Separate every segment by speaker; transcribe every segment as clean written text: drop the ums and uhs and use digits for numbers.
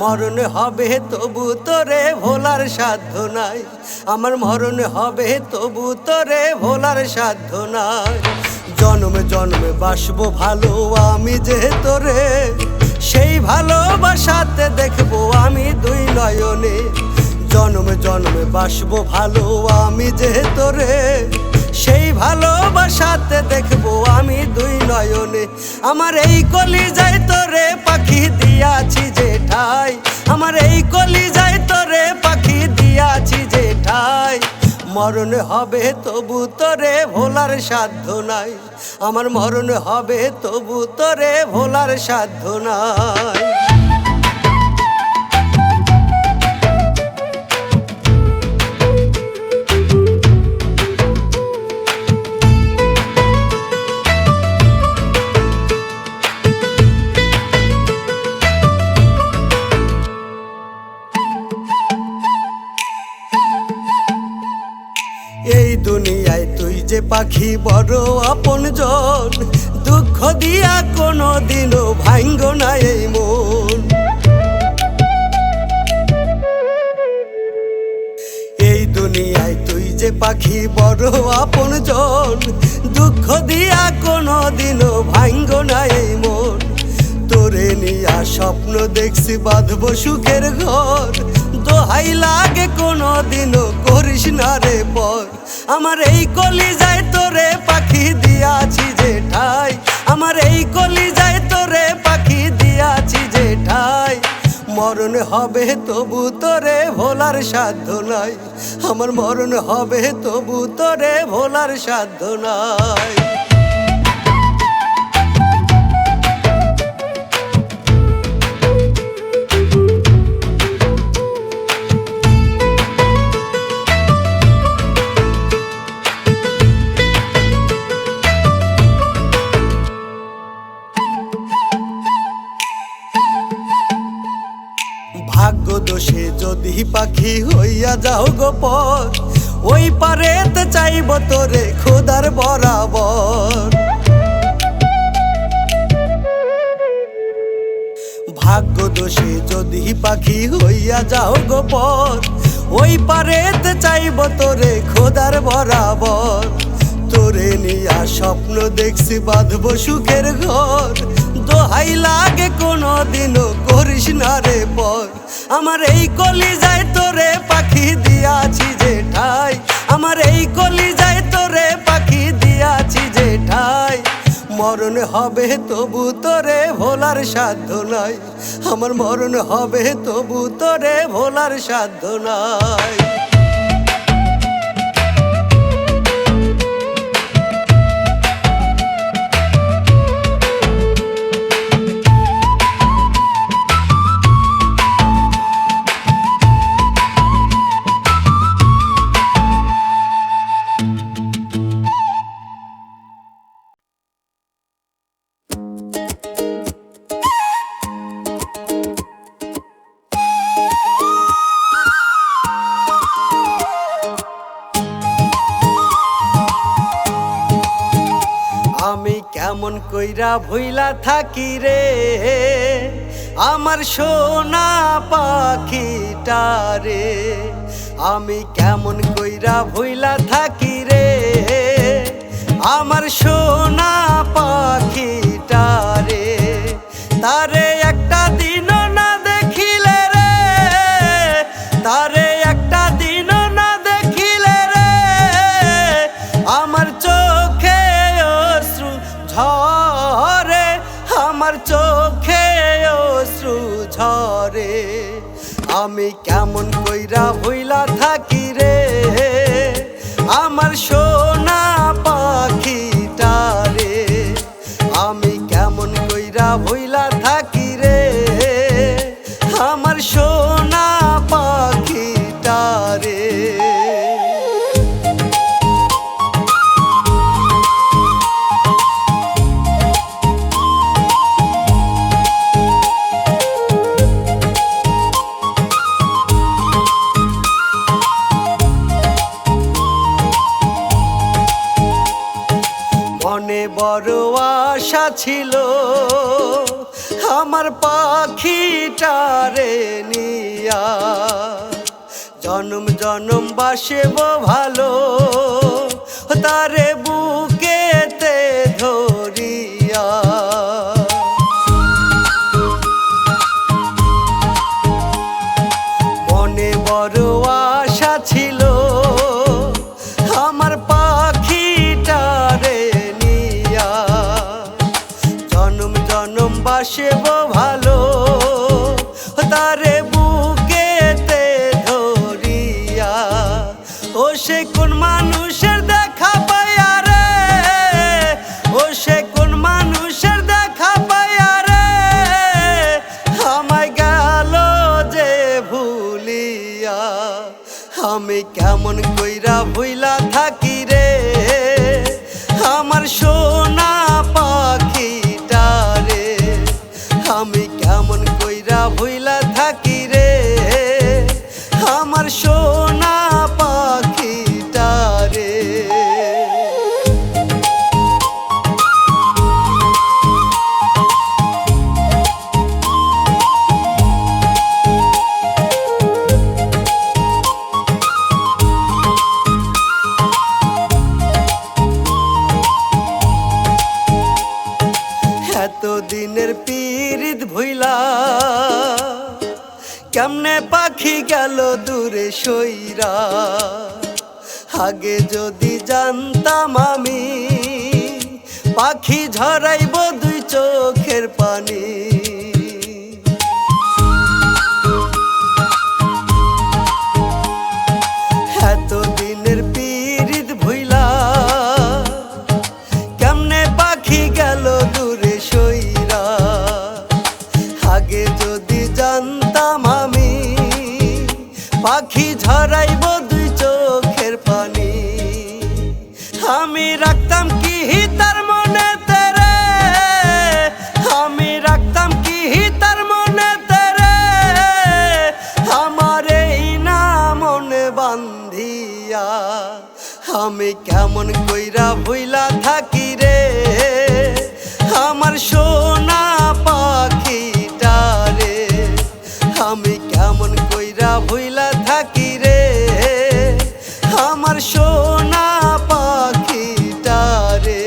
Speaker 1: মরণ হবে তবু তোরে ভোলার সাধ্য নাই, আমার মরণ হবে তবু তোরে ভোলার সাধ্য নাই। জন্মে জন্মে বাসবো ভালো আমি যে তোরে, সেই ভালোবাসাতে দেখবো আমি দুই নয়নে। জন্মে জন্মে বাসবো ভালো আমি যে তোরে, সেই ভালোবাসাতে দেখবো আমি দুই নয়নে। আমার এই কলিজায় তোরে পাখি দিয়াছি যে ঠাই, আমার এই কলিজায় তোরে পাখি দিয়াছি যে ঠাই। মরণ হবে তবু তোরে ভোলার সাধ্য নাই, আমার মরণ হবে তবু তোরে ভোলার সাধ্য নাই। এই দুনিয়ায় তুই যে পাখি বড় আপনজন, দুঃখ দিয়া কোনো দিনও ভাঙ্গ না এই মন। এই দুনিয়ায় তুই যে পাখি বড় আপনজন, দুঃখ দিয়া কোনো দিনও ভাঙ্গ না এই মন। তোরে নিয়া স্বপ্ন দেখছি বাঁধবো সুখের ঘর, দোহাই লাগে কোনো দিনও করিস না রে পর। আমার এই কলিজায় তোরে পাখি দিয়াছি যে ঠাই, আমার এই কলিজায় তোরে পাখি দিয়াছি যে ঠাই। মরণ হবে তবু তোরে ভোলার সাধ্য নাই, আমার মরণ হবে তবু তোরে ভোলার সাধ্য নাই। ভাগ্য দোষে যদি পাখি হইয়া যাও গো পর, ওই পারেতে চাইব তোরে খোদার বরাবর। ভাগ্য দোষে যদি পাখি হইয়া যাও গো পর, ওই পারেতে চাইব তোরে খোদার বরাবর। তোরে নিয়া স্বপ্ন দেখছি বাঁধবো সুখের ঘর, দোহাই লাগে কোনো দিনও করিস না রে পর। আমার এই কলিজায় তোরে পাখি দিয়াছি যে ঠাই, আমার এই কলিজায় তোরে পাখি দিয়াছি যে ঠাই। মরণ হবে তবু তোরে ভোলার সাধ্য নাই, আমার মরণ হবে তবু তোরে ভোলার সাধ্য নাই। আমি কেমন কইরা ভইলা থাকি রে আমার সোনা পাখিটারে, আমি কেমন কইরা ভইলা থাকি রে আমার সোনা পাখিটারে। তারে একটা দিনও না দেখিলে রে, তারে একটা দিনও না দেখিলে রে আমার চোখে অশ্রু ঝরে, আমার চোখে অশ্রু ঝরে। আমি কেমন কইরা ভইলা থাকি রে আমার সোনা পাখিটারে, আমি কেমন কইরা ভইলা থাকি রে আমার সোনা পাখিটারে। মনে বড় আশা ছিল আমার পাখিটারে নিয়া জনম জনম বাসব ভালো, তারে বুকেতে ধরিয়া। মনে বড় আশা ছিল আমার পাখিটারে নিয়া জনম জনম বাসব ভালো, তারে বুকেতে ধরিয়া। ও সে কোন মানুষের দেখা পাইয়া রে, ও সে কোন মানুষের দেখা পাইয়া রে আমায় গেল যে ভুলিয়া। আমি কেমন কইরা ভুইলা থাকি রে আমার সোনা পাখিটারে, আমি কেমন কইরা ভুইলা থাকি রে আমার সোনা পাখিটারে। এতদিনের পীড়িত ভুইলা কেমনে পাখি গেল দূরে সইরা। আগে যদি জানতাম আমি পাখি ঝরাইব দুই চোখের পানি। এতদিনের পীড়িত ভুইলা কেমনে পাখি গেল দূরে সইরা। আগে যদি জানতাম আমি পাখি ঝরাইব দুই চোখের পানি। আমি রাখতাম কি তার মনে তেরে, আমি রাখতাম কি তার মনে তেরে আমার এই না মনে বান্ধিয়া। আমি কেমন কইরা ভুইলা থাকি রে আমার সোনা পাখিটারে, আমি কেমন কইরা ভুইলা থাকি রে আমার সোনা পাখিটারে।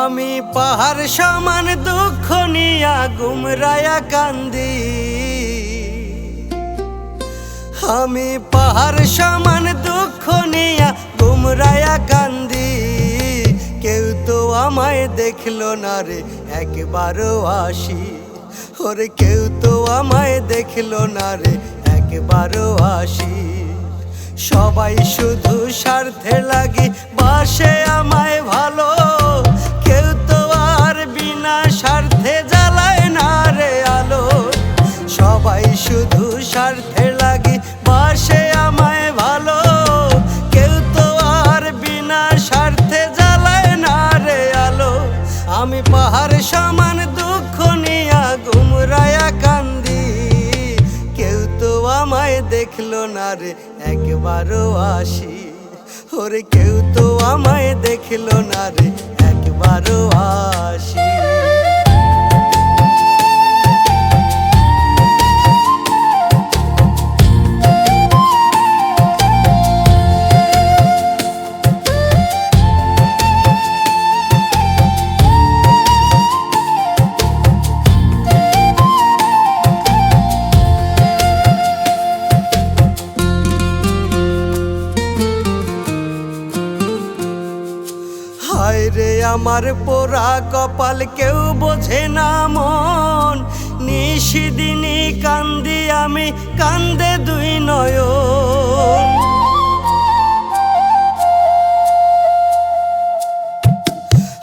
Speaker 1: আমি পাহাড় সমান দুঃখ নিয়া গুমরায়া কান্দি, আমি পাহাড় সমান দুঃখ নিয়া গুমরায়া কান্দি। কেউ তো আমায় দেখলো না রে একবারও আসি, ওরে কেউ তো আমায় দেখলো না রে একবারও আসি। সবাই শুধু স্বার্থে লাগি বাসে আমায় ভালো, কেউ তো আর বিনা স্বার্থে জ্বালায় না রে আলো। সবাই শুধু স্বার্থে লাগি বাসে আমায় ভালো, কেউ তো আর বিনা স্বার্থে জ্বালায় না রে আলো। আমি পাহাড় সমান দুঃখ নিয়া গুমরায়া কান্দি, কেউ তো আমায় দেখলো না রে একবারও আসি, ওরে কেউ তো আমায় দেখলো না রে একবারও আসি। হায় রে আমার পোড়া কপাল কেউ বোঝে না মন, নিশিদিনী কান্দি আমি, কান্দে দুই নয়ন।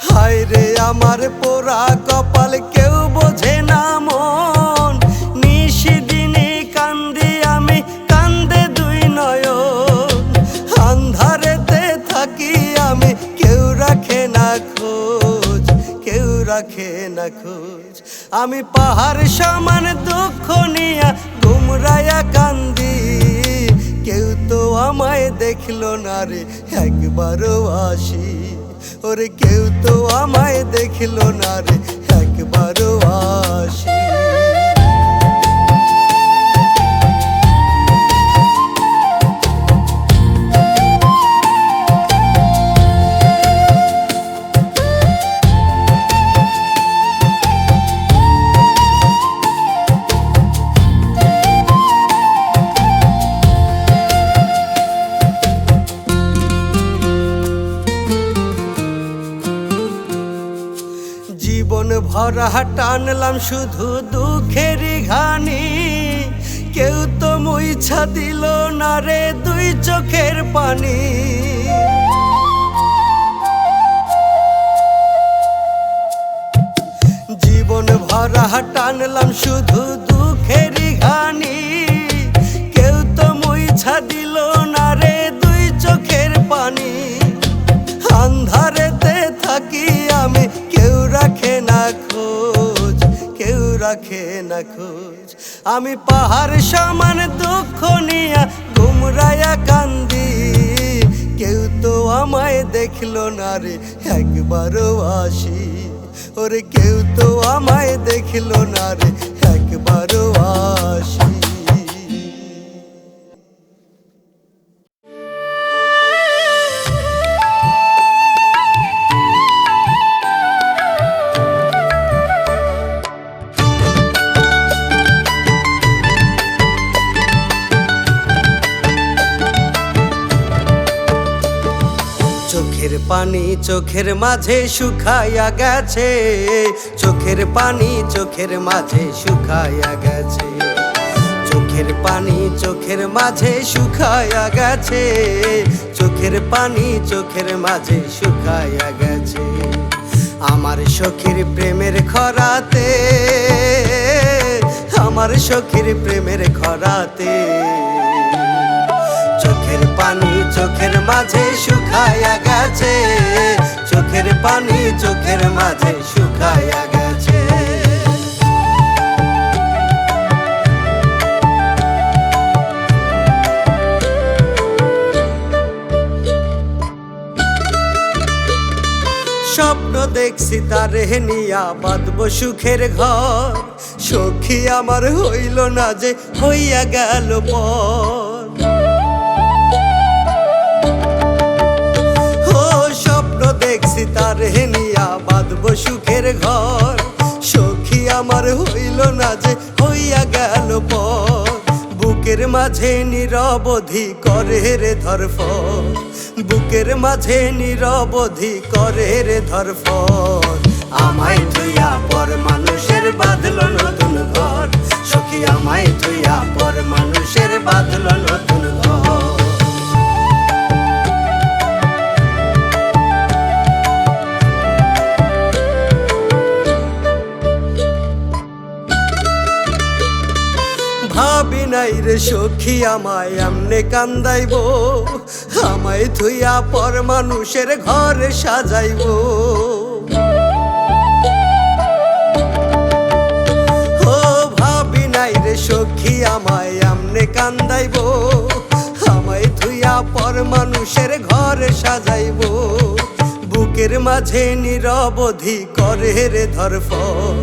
Speaker 1: হায় রে আমার পোড়া কপাল কেউ বোঝে না মন, নিশিদিনী কান্দি আমি, কান্দে দুই নয়ন। আন্ধারেতে থাকি আমি, কেউ রাখে না খোঁজ, কেউ রাখে না খোঁজ। আমি পাহাড় সমান দুঃখ নিয়া গুমরায়া কান্দি, কেউ তো আমায় দেখলো না রে একবারও আসি। ওরে কেউ তো আমায় দেখলো না রে একবারও আসি। জীবন ভরা টানলাম শুধু দুঃখেরই ঘানি, কেউ তো মুইছা দিল না রে দুই চোখের পানি। জীবন ভরা টানলাম শুধু দুঃখেরই ঘানি, কেউ তো মুইছা দিল না রে দুই চোখের পানি। আন্ধারেতে থাকি আমি, কেউ রাখে না খোঁজ, কেউ রাখে না খোঁজ। আমি পাহাড় সমান দুঃখ নিয়া গুমরায়া কান্দি, কেউ তো আমায় দেখলো না রে একবারও আসি। ওরে কেউ তো আমায় দেখলো না রে একবারও আসি। চোখের পানি চোখের মাঝে শুকাইয়া গেছে, চোখের পানি চোখের মাঝে শুকাইয়া গেছে। চোখের পানি চোখের মাঝে শুকাইয়া গেছে, চোখের পানি চোখের মাঝে শুকাইয়া গেছে। আমার সখীর প্রেমের খরাতে, আমার সখীর প্রেমের খরাতে। চোখের পানি চোখের মাঝে শুকাইয়া গেছে, চোখের পানি চোখের মাঝে শুকাইয়া গেছে। স্বপ্ন দেখছি তারে নিয়া বাঁধবো সুখের ঘর, সখী আমার হইল না যে হইয়া গেল পর। দেখছি তারে নিয়া বাঁধবো সুখের ঘর, সখী আমার হইল না যে হইয়া গেল পর। বুকের মাঝে নিরবধি করে রে ধরফর, বুকের মাঝে নিরবধি করে রে ধরফর। আমায় থুইয়া পর মানুষের বাঁধলো নতুন ঘর, সখী আমায় থুইয়া পর মানুষের বাঁধলো নতুন ঘর। ভাবি নাই রে সখী আমায় এমনে কান্দাইবো, আমায় থুইয়া পর মানুষের ঘর সাজাইবো। ও ভাবি নাই রে সখী আমায় এমনে কান্দাইবো, আমায় থুইয়া পর মানুষের ঘর সাজাইবো। বুকের মাঝে নিরবধি করে রে ধরফর,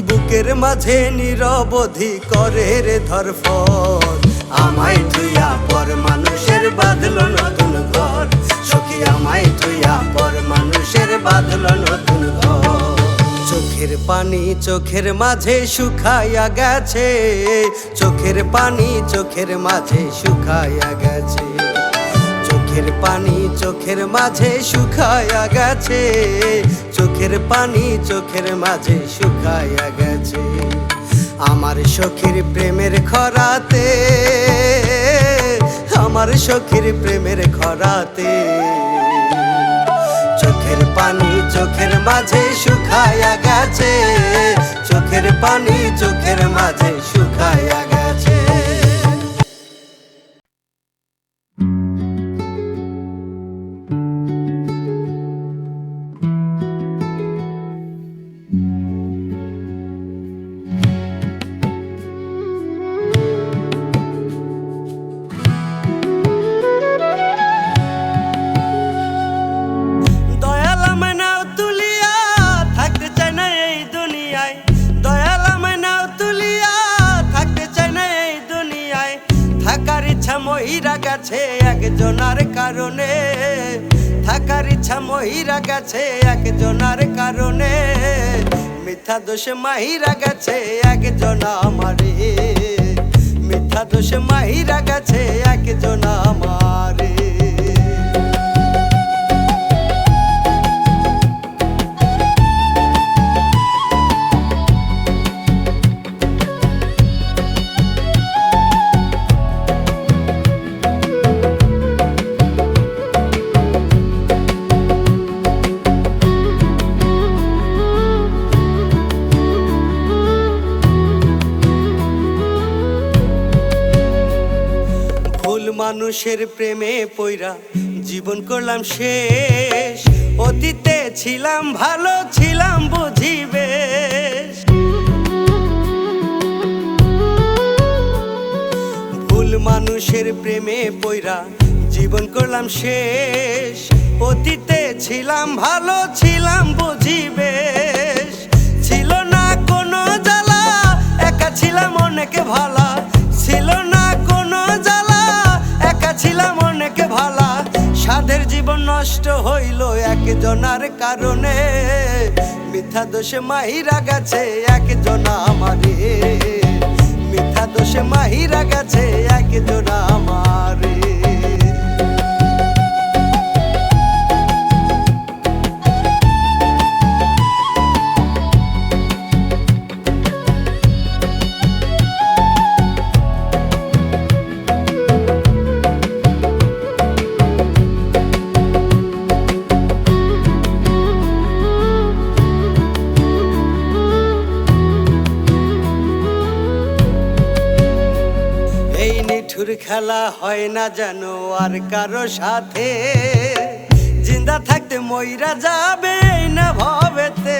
Speaker 1: বুকের মাঝে নিরবধি করে রে ধরফর। আমায় থুইয়া পর মানুষের বাঁধলো নতুন ঘর, সখী আমায় থুইয়া পর মানুষের বাঁধলো নতুন ঘর। চোখের পানি চোখের মাঝে শুকাইয়া গেছে, চোখের পানি চোখের মাঝে শুকাইয়া গেছে। চোখের পানি চোখের মাঝে শুকায়া গেছে, চোখের পানি চোখের মাঝে শুকায়া গেছে। আমার সখীর প্রেমের খরাতে, আমার সখীর প্রেমের খরাতে, চোখের পানি চোখের মাঝে শুকায়া গেছে, চোখের পানি চোখের মাঝে শুকায়া গেছে। মহিরা গেছে একজনার কারণে, থাকার ইচ্ছা মহিরা গেছে একজনার কারণে, মিথ্যা দোষে মাহিরা গেছে একজনা আমারে, মিথ্যা দোষে মাহিরা গেছে একজনা আমারে। মানুষের প্রেমে পইরা জীবন করলাম শেষ, অতীতে ছিলাম ভালো ছিলাম বুঝি বেশ, ভুল মানুষের প্রেমে পইরা জীবন করলাম শেষ, অতীতে ছিলাম ভালো ছিলাম বুঝি বেশ, ছিল না কোনো জ্বালা একা ছিলাম অনেক ভালা, ছিল না কোনো জ্বালা একা ছিলাম অনেক ভালা, সাধের জীবন নষ্ট হইল একজনার কারণে, মিথ্যা দোষে মাহিরা গেছে একজনা আমারে, মিথ্যা দোষে মাহিরা গেছে একজনা আমারে। খেলা হয় না জানো আর কারো সাথে, জিন্দা থাকতে মইরা যাবে না ভবেতে,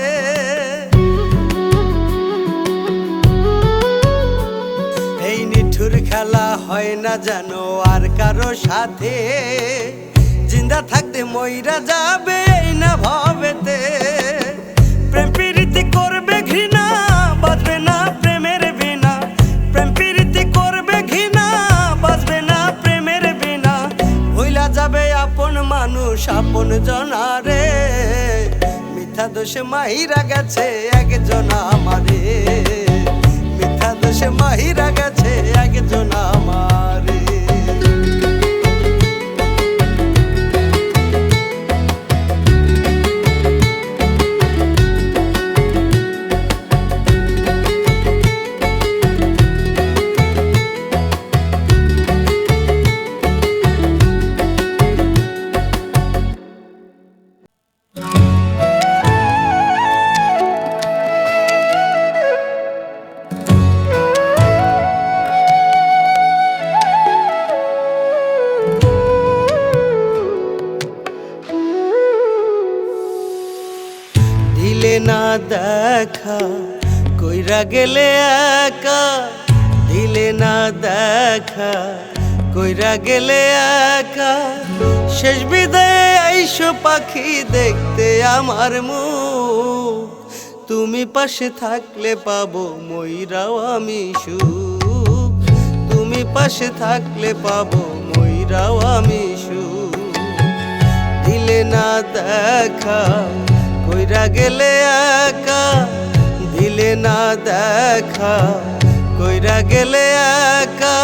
Speaker 1: এই নিঠুর খেলা হয় না জানো আর কারো সাথে, জিন্দা থাকতে মইরা যাবে না ভবেতে, প্রেম প্রীতি করবে ঘৃণা বাজবে না প্রেমের বিনা, প্রেম প্রীতি করবে ঘৃণা বাজবে না প্রেমের বিনা, হইলা যাবে আপন মানুষ আপন জনারে, মিথ্যা দোষে মাহিরা গেছে একজনা আমারে, মিথ্যা দোষে মাহিরা গেছে একজনা আমারে। দিলে না দেখা কইরা গেলে একা, দিলে না দেখা কইরা গেলে একা, শেষ বিদায়ে আইসো পাখি দেখতে আমার মুখ, তুমি পাশে থাকলে পাবো মইরাও আমি সুখ, তুমি পাশে থাকলে পাবো মইরাও আমি সুখ, দিলে না দেখা কইরা গেলে একা, দিলে না দেখা কইরা গেলে একা,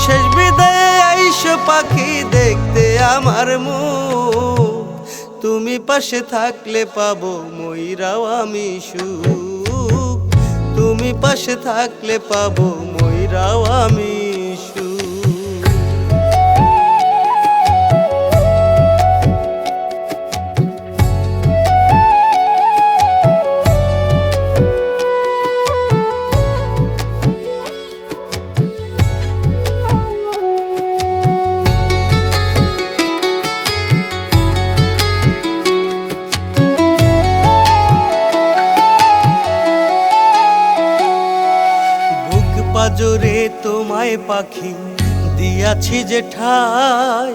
Speaker 1: শেষ বিদায়ে আইসো পাখি দেখতে আমার মুখ। তুমি পাশে থাকলে পাবো ময়রাও আমি সুখ। তুমি পাশে থাকলে পাবো ময়রাও আমি সুখ। পাজরে তোমায় পাখি দিয়াছি যে ঠাই,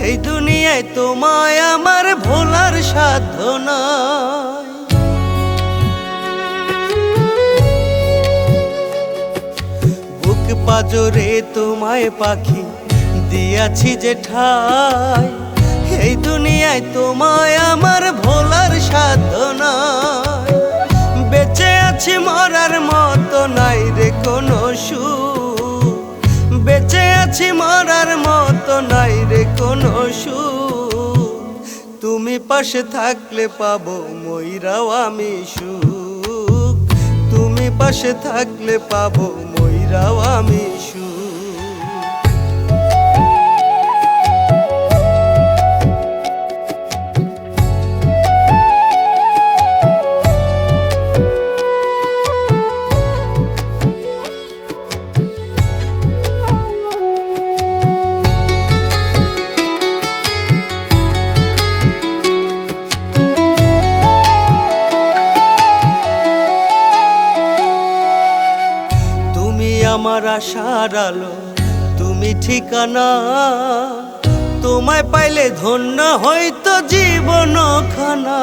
Speaker 1: এই দুনিয়ায় তোমায় আমার ভোলার সাধ্য নাই। বুক পাজরে তোমায় পাখি দিয়াছি যে ঠাই, এই দুনিয়ায় তোমায় আমার ভোলার সাধ্য নাই। বেঁচে আছি মরার মতো নাই রে কোনো সুখ। বেঁচে আছি মরার মতো নাই রে কোনো সুখ। তুমি পাশে থাকলে পাবো ময়রাও আমি সুখ। তুমি পাশে থাকলে পাবো ময়রাও আমি সুখ। আমার আশার আলো তুমি ঠিকানা, তোমায় পাইলে ধন্য হইতো জীবন খানা।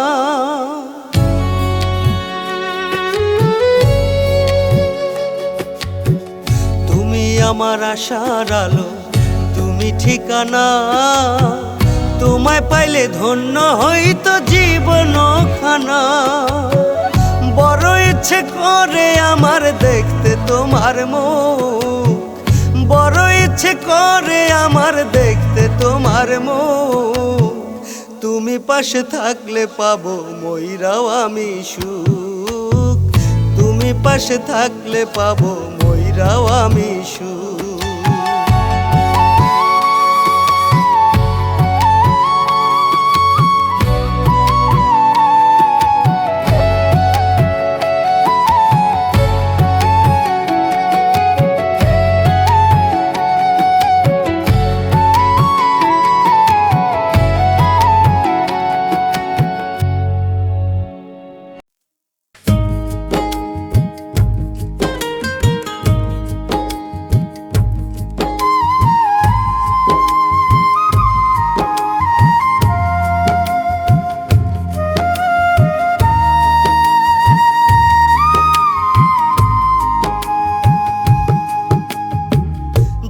Speaker 1: তুমি আমার আশার আলো তুমি ঠিকানা, তোমায় পাইলে ধন্য হইতো জীবন খানা। বড় ইচ্ছে করে আমার দেখতে তোমার মুখ। বড় ইচ্ছে করে আমার দেখতে তোমার মুখ। তুমি পাশে থাকলে পাবো ময়রাও আমি সুখ। তুমি পাশে থাকলে পাবো ময়রাও আমি সুখ।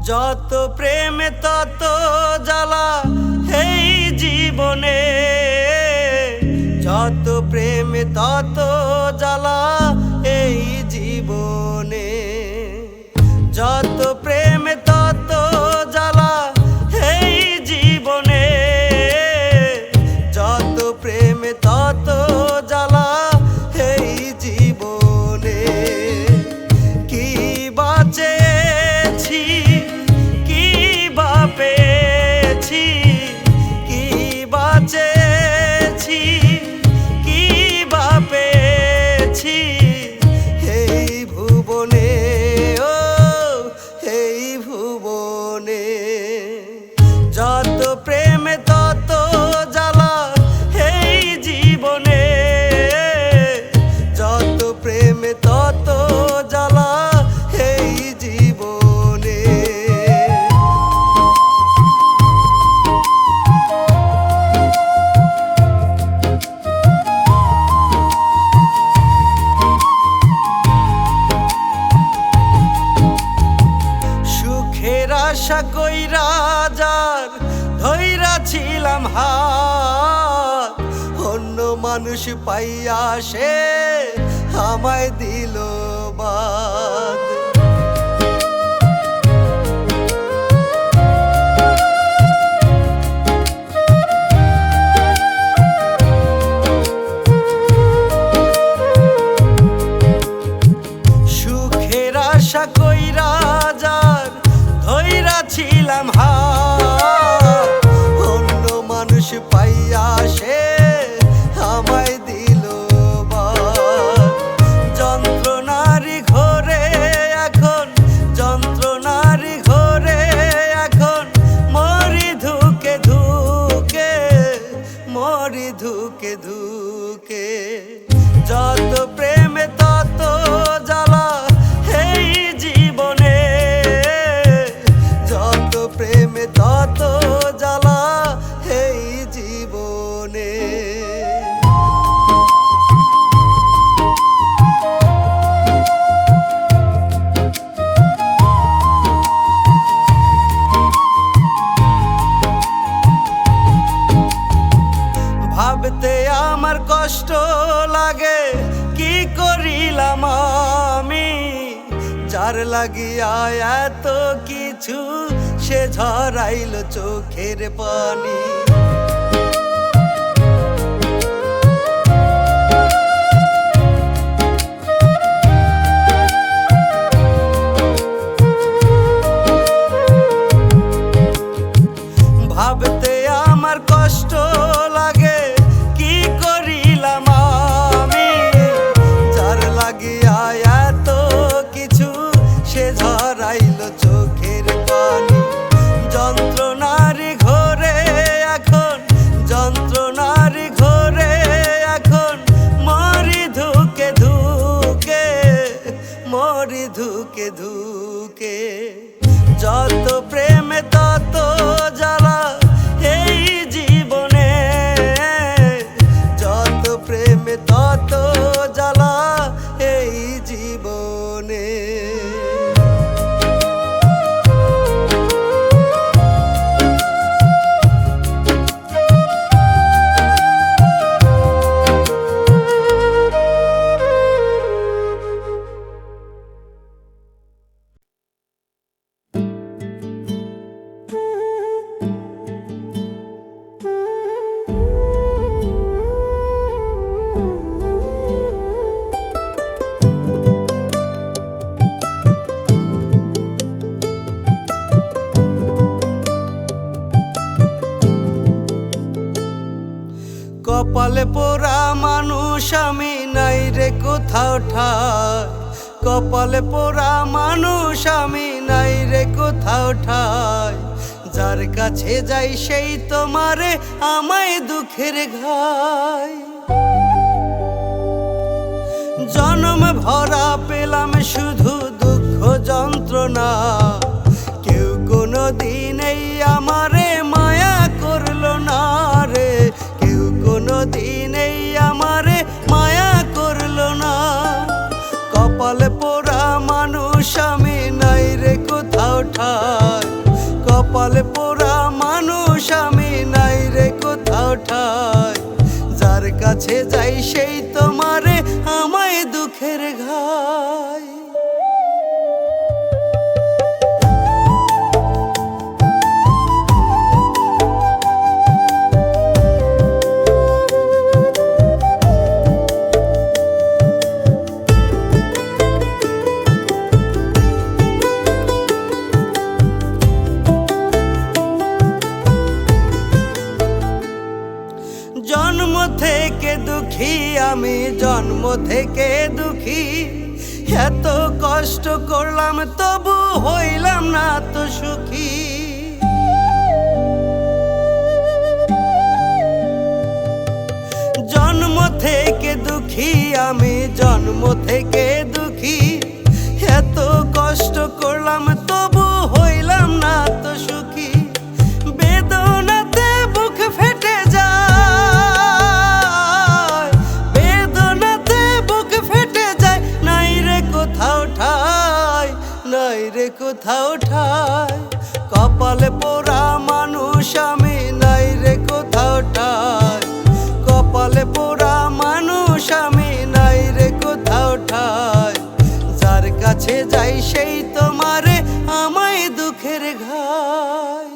Speaker 1: যত প্রেমে তত জ্বালা এই জীবনে, যত প্রেমে তত জ্বালা এই জীবনে। যত প্রেমে তত জ্বালা এই জীবনে, যত প্রেমে তত জ্বালা এই জীবনে। কি বাঁচেছি পেয়েছি, কি বাঁচেছি কি বা পেয়েছি এই ভুবনে। ও এই ভুবনে যত প্রেমে তত জ্বালা এই জীবনে, যত প্রেমে তত জ্বালা এই জীবনে। আশা কইরা যার ধইরা ছিলাম হাত, অন্য মানুষ পাইয়া সে আমায় দিল বাদ। লাগে কি করিলাম আমি, যার লাগিয়া এত কিছু সে ঝরাইল চোখের পানি। ভাবতে আমার কষ্ট লাগে কি করিলাম আমি, যার লাগিয়া এত কিছু সে ঝরাইল চোখের পানি। যন্ত্রণার ঘোরে এখন, যন্ত্রণার ঘোরে এখন মরি ধুকে ধুকে, মরি ধুকে ধুকে। যত প্রেমে তত জ্বালা এই জীবনে, যত প্রেমে তত জ্বালা এই জীবনে। কপালে পোড়া মানুষ আমি নাই রে কোথাও ঠাই, কপালে পোড়া মানুষ আমি নাই রে কোথাও ঠাই। যার কাছে যাই সেই তোমারে আমায় দুঃখের ঘাই। জনম ভরা পেলাম শুধু দুঃখ যন্ত্রণা, কেউ কোনো দিনেই আমারে মায়া করলো না রে, কেউ কোনো দিনেই আমারে মায়া করলো না। কপালে পোড়া মানুষ আমি নাই রে কোথাও ঠাই, কপালে পোড়া মানুষ আমি নাই রে কোথাও ঠাই। যার কাছে যাই সেই তোমারে আমায় দুঃখের ঘাই। জন্ম থেকে দুঃখী আমি, জন্ম থেকে দুঃখী। এত কষ্ট করলাম তবু হইলাম না তো সুখী। জন্ম থেকে দুঃখী আমি, জন্ম থেকে দুঃখী। এত কষ্ট করলাম তবু হইলাম না তো সুখী। বেদনাতে বুক ফেটে যায়, বেদনাতে বুক ফেটে যায়। নাই রে কোথাও ঠাই, নাই রে কোথাও ঠাই। কপালে পোড়া মানুষ আমি নাই রে কোথাও ঠাই, কপালে পোড়া মানুষ আমি নাই রে কোথাও ঠাই। যার কাছে যাই সেই তোমারে আমায় দুঃখের ঘাই।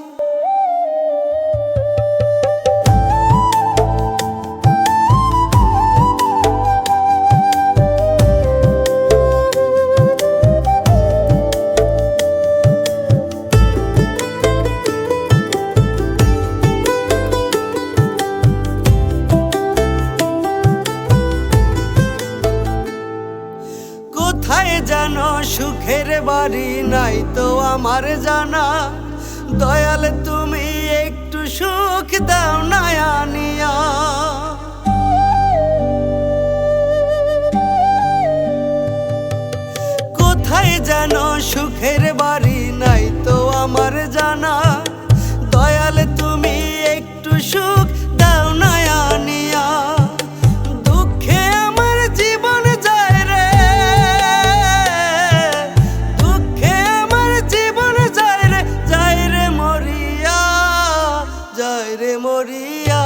Speaker 1: কোথায় যেন সুখের বাড়ি নাই তো আমার জানা। দয়াল তুমি একটু সুখ দাও না আনিয়া। কোথায় যেন সুখের বাড়ি নাই তো আমার জানা। দয়াল তুমি একটু সুখ দাও না আনিয়া। দুঃখে আমার জীবন যায় রে, দুঃখে আমার জীবন যায় রে, যায় রে মরিয়া, যায় রে মরিয়া।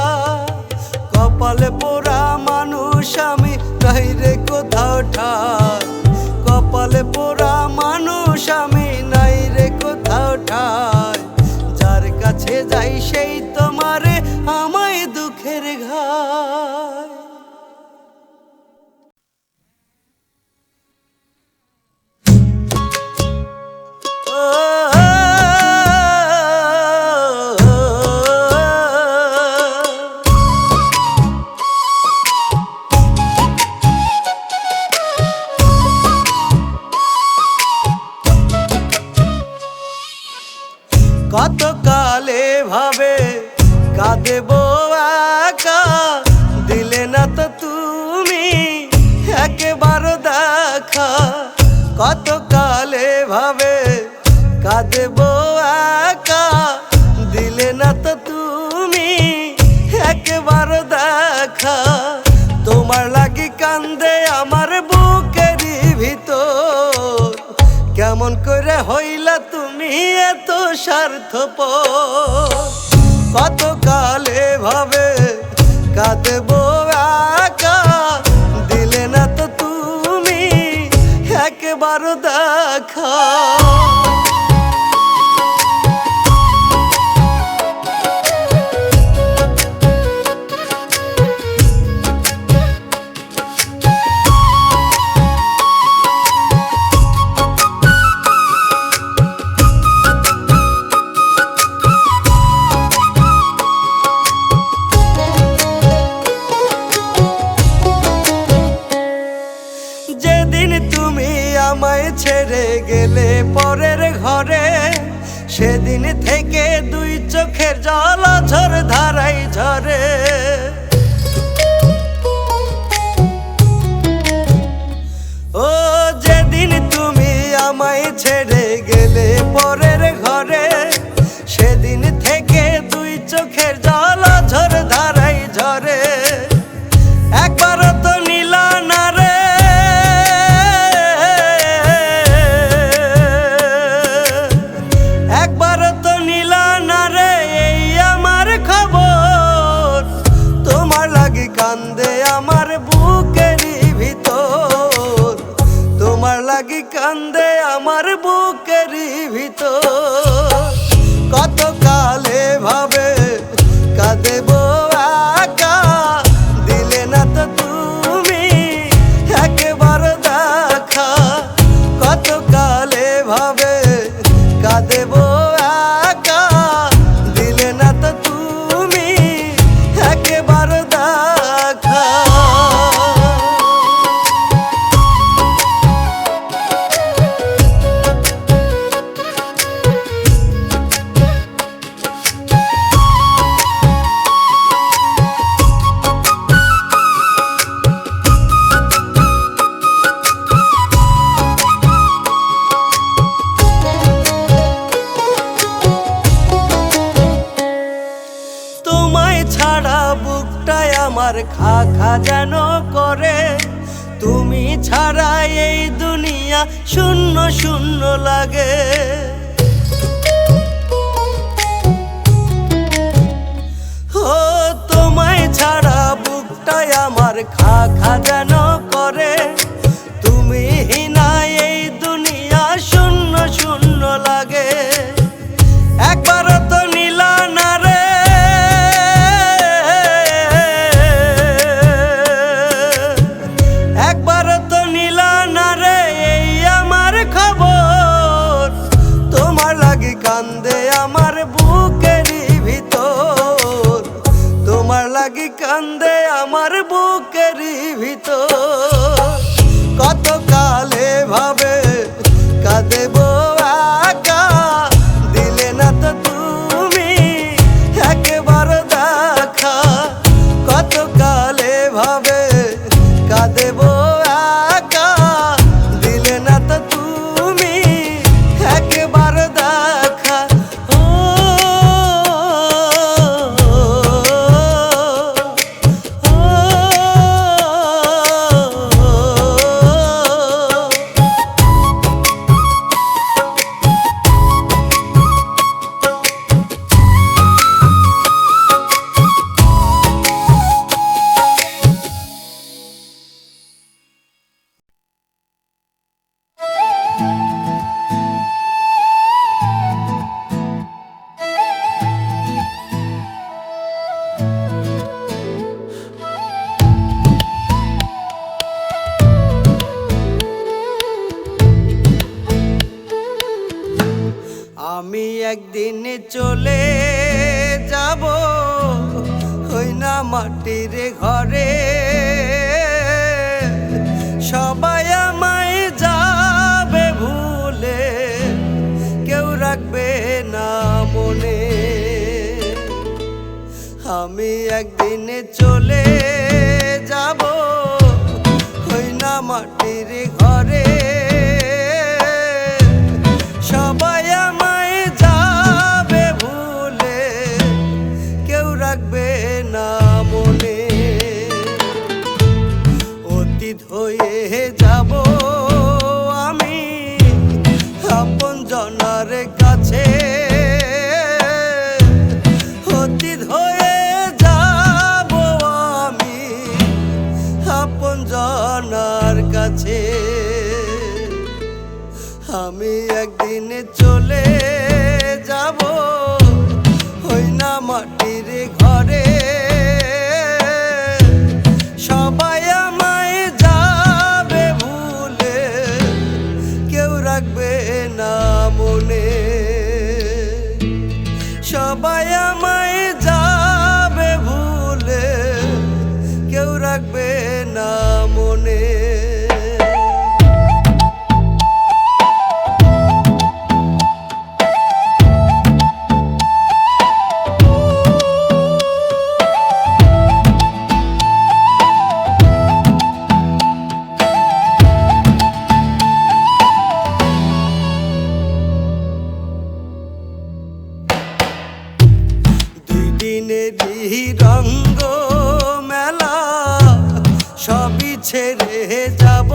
Speaker 1: কপালে পোড়া মানুষ আমি নাই রে কোথাও ঠাই, কপালে পোড়া মানুষ আমি নাই রে কোথাও ঠাই। যার কাছে যাই সেই তোমারে আমায় দুঃখের ঘায়। কত কালে ভাবে কাঁদেব একা, দিলে না তো তুমি একেবার দেখা। কত কালে ভাবে কাঁদেব একা, দিলে না তো তুমি একেবার দেখা। তোমার লাগি কান্দে আমার বুকেরই ভিতর, কেমন করে হইলা তুমি এত স্বার্থপর। কত কালে ভাবে কাঁদেব একা, দিলে না তো তুমি একবার দেখা। যেদিন তুমি আমায় ছেড়ে গেলে পরের ঘরে, সেদিন থেকে দুই চোখের জল ঝর ধারাই ঝরে। ও যেদিন তুমি আমায় ছেড়ে গেলে পরের ঘরে, সেদিন থেকে দুই চোখের জল ঝর ধারাই ঝরে। একবার তো নীলা না রে, একবার তো নীলা না রে এই আমার খবর। তোমার লাগি কান্দে আমার বুকেরই ভিতর, তোমার লাগি কান্দে আমার বুকেরই ভিতর। কত কালে ভাবে কাঁদেব একা, দিলে না তো তুমি একবার দেখা। কত কালে ভাবে কাঁদেব একা, দিলে না তো তুমি একবার দেখা। তোমায় ছাড়া বুকটায় আমার খা খা যেন করে, তুমি ছাড়া এই দুনিয়া শূন্য শূন্য লাগে। ও তোমায় ছাড়া বুকটায় আমার খা খা যেন করে, তুমি হিনা এই দুনিয়া শূন্য শূন্য লাগে। একবার তো নীলা না রে, একবার তো নীলা না রে এই আমার খবর। তোমার লাগি কান্দে আমার বুকেরই ভিতর, তোমার লাগি কান্দে আমার বুকেরই ভিতর। আমি একদিন চলে যাব ওই না মাটির ঘরে, সবাই আমায় যাবে ভুলে, কেউ রাখবে না মনে। আমি একদিন চলে যাব ওই না মাটির ঘরে, সবাই আমায় যাবে ভুলে, কেউ রাখবে না মনে। অতীত হয়ে যাব আমি আপন জনার কাছে, অতীত হয়ে যাব আমি আপন জনার কাছে। আমি একদিন চলে যাব ওই না মাটির ঘরে, সবাই আমায় যাবে ভুলে, কেউ রাখবে না মনে। সবাই আমায় যাবে ভুলে, কেউ রাখবে না মনে। দিনেরই রঙ্গ মেলা সবই ছেড়ে যাব,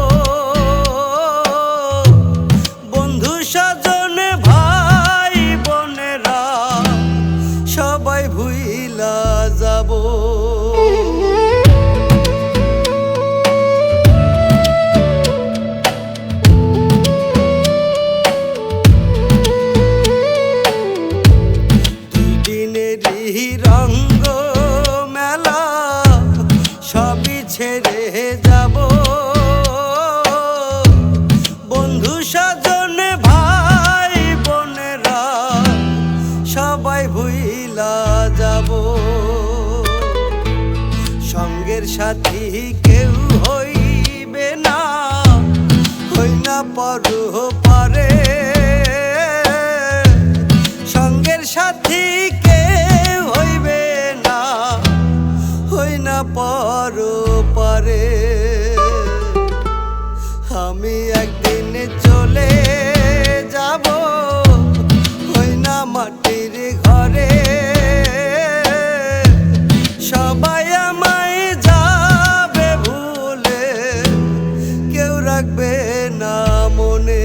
Speaker 1: বন্ধু স্বজন ভাই বোনেরা সবাই ভুইলা যাব। দিনেরই রঙ্গ মেলা সবই ছেড়ে যাব, বন্ধু স্বজন ভাই বোনেরা সবাই ভুইলা যাব। সঙ্গের সাথী কেউ হইবে না, হই না পরপারে, সঙ্গের সাথী কেউ হইবে না, হই না পরপারে। আমি একদিন চলে যাব ওই না মাটির ঘরে, সবাই আমায় যাবে ভুলে, কেউ রাখবে না মনে।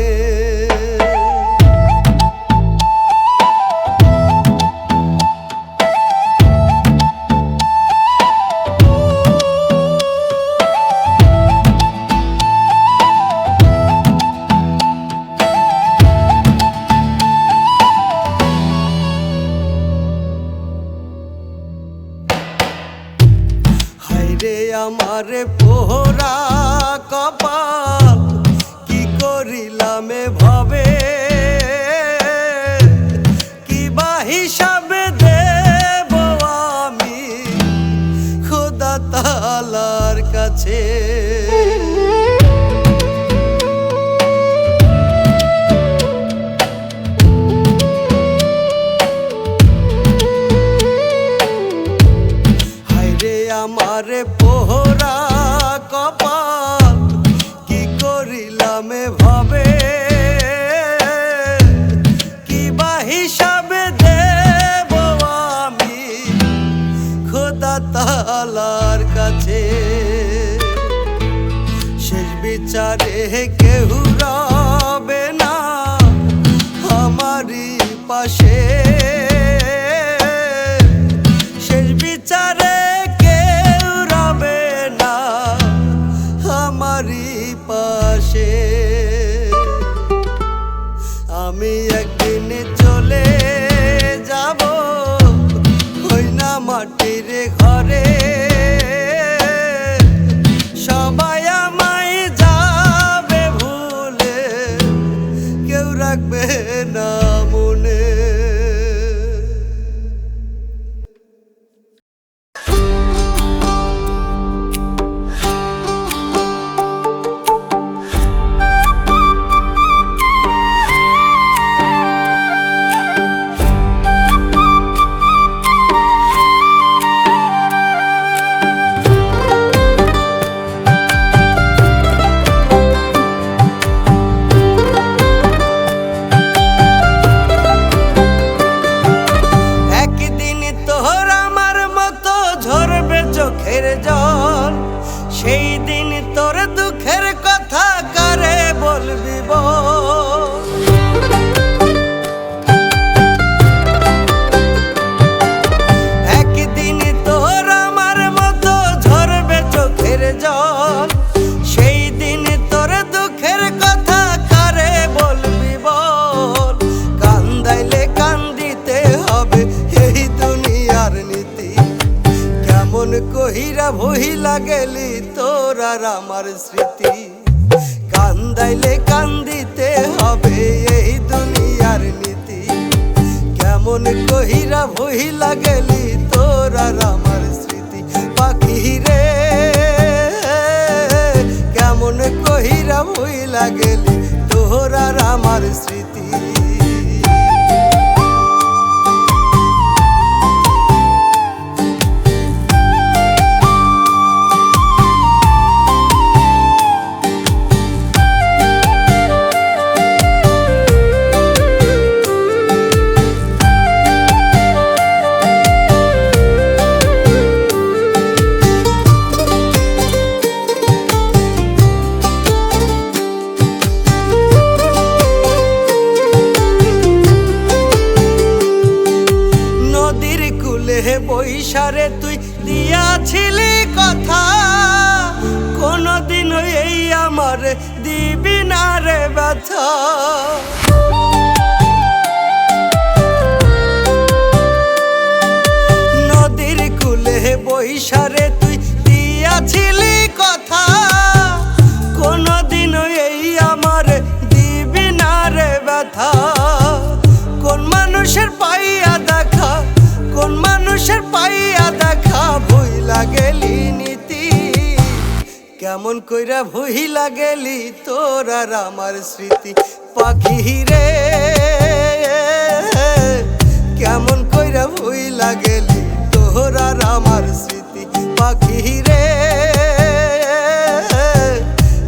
Speaker 1: হায়রে আমার পোহরা কপাল, কি করিলাম ভাবে, কি বা হিসাবে দেব আমি খোদা তাআলার কাছে। আমার পোহরা কপাল, কি করিলাম ভাবে, কি বা হিসাবে দেব আমি খোদা তাআলার কাছে। শেষ বিচারে কেউ রবে না আমারই পাশে, শেষ বিচারে পাশে। আমি একদিন চলে যাব ওই না মাটির ঘরে, সবাই আমায় যাবে ভুলে, কেউ রাখবে না মনে। কথা কারে বলবি বল। একদিন তোর আমার মতো ঝরবে চোখের জল, সেই দিন তোর দুঃখের কথা কারে বলবি বল। কান্দাইলে কান্দিতে হবে এই দুনিয়ার নীতি, কেমন কহিরা ভুইলা গেলি তোর আর আমার স্মৃতি। কান্দাইলে কান্দিতে হবে এই দুনিয়ার নীতি, কেমন কহিরা ভুইলা গেলি তোর আর আমার স্মৃতি। পাখি রে কেমন কহিরা ভুইলা গেলি তোর আর আমার স্মৃতি। বৈশারে তুই দিয়াছিলি কথা, কোনদিন এই আমার দিবি না রে ব্যথা। নদীর কূলে বৈশারে তুই দিয়াছিলি কথা, কোনদিন এই আমার দিবি না রে ব্যথা। কোন মানুষের পাইয়া দেখা, কোন মানুষের পাইয়া দেখা ভুইলা গেলি নীতি, কেমন কইরা ভুইলা গেলি তোর আর আমার স্মৃতি। পাখি রে কেমন কইরা ভুইলা গেলি তোর আর আমার স্মৃতি। পাখি রে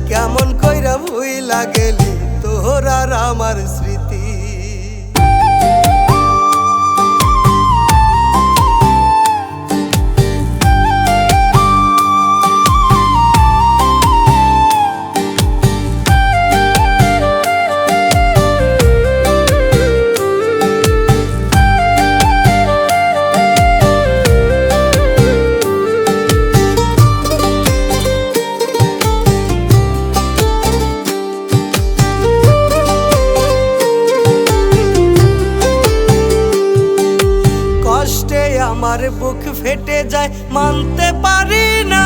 Speaker 1: কেমন কইরা ভুইলা গেলি তোর আর আমার স্মৃতি। আমার বুক ফেটে যায় মানতে পারি না,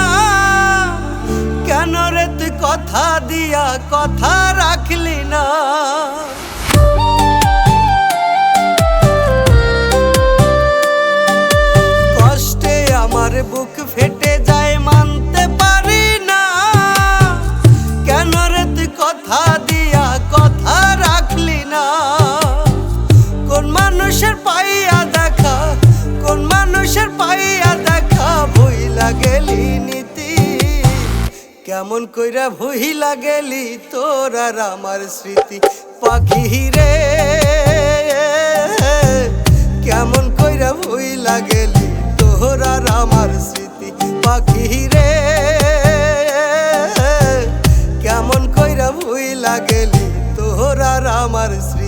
Speaker 1: কেন রে তুই কথা দিয়া কথা রাখলি না। কষ্টে আমার বুক ফেটে যায় মানতে পারি না, কেন রে তুই কথা দিয়া কথা রাখলি না। কোন মানুষের পাইয়া দেখা, কোন মানুষের পাইয়া দেখা ভুইলা গেলি নীতি, কেমন কইরা ভুইলা গেলি তোর আর আমার স্মৃতি। পাখি রে কেমন কইরা ভুইলা গেলি তোর আর আমার স্মৃতি। পাখি রে কেমন কইরা ভুইলা গেলি তোর আর আমার স্মৃতি।